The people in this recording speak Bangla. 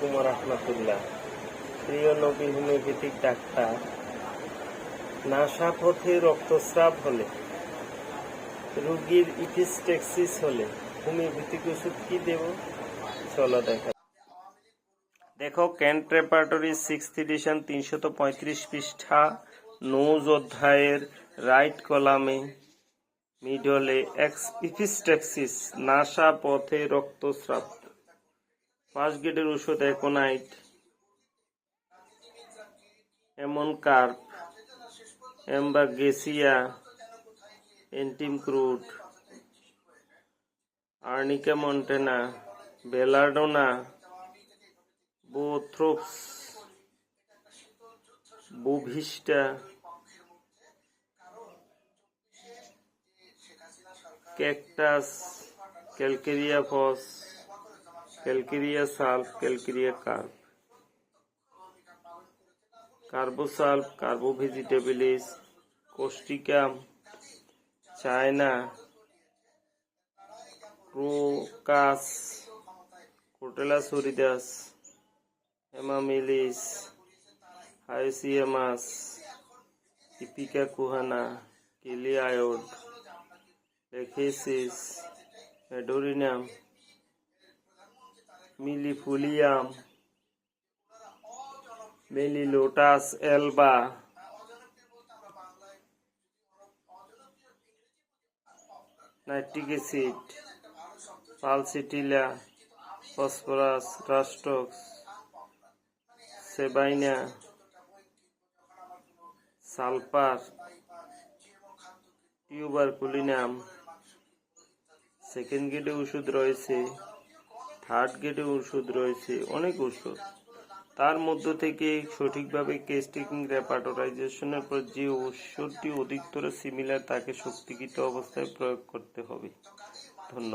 আলাইকুম রহমতুল্লাহ। প্রিয় নবী হোমিওপ্যাথিক ডাক্তার, নাসাপথে রক্তস্রাব হলে, রোগীর ইপিস্টেক্সিস হলে হোমিওপ্যাথিক ওষুধ কি দেব? চলো দেখো কেন্ট রেপার্টরি 6th এডিশন 335 পৃষ্ঠা নোজ অধ্যায়ের রাইট কলামে মিডলে ইপিস্টেক্সিস নাসাপথে রক্তস্রাব। ফার্স্ট গ্রেডের ওষুধ অ্যাকোনাইট, এমনকার্প, এম্বাগেসিয়া, antim crud, arnica montana, belladonna, bothrops, bovista, cactus, calcarea phos, calcarea sulph, calcarea carb, কার্বোসালফ, কার্বোভেজিটেবিলিস, কোস্টিকাম, চায়না, ক্রোকাস, কোটেলা সরিদাস, হেমামিলিস, হাইসিয়ামাস, ইপিকা কুহানা, কিলিয়ায়োড, lachesis, medorrhinum, millefolium, melilotus alba, nitric acid, pulsatilla, phosphorus, rhus tox, sabina, sulphur, tuberculinum. Second গ্রেডে ওষুধ রয়েছে, থার্ড গ্রেডে ওষুধ রয়েছে, অনেক ওষুধ। তার মধ্য থেকে সঠিকভাবে কেস্টিং রেপার্টরাইজেশনের পর যে ওষুধটি অধিকতর সিমিলার তাকে শক্তিকৃত অবস্থায় প্রয়োগ করতে হবে। ধন্যবাদ।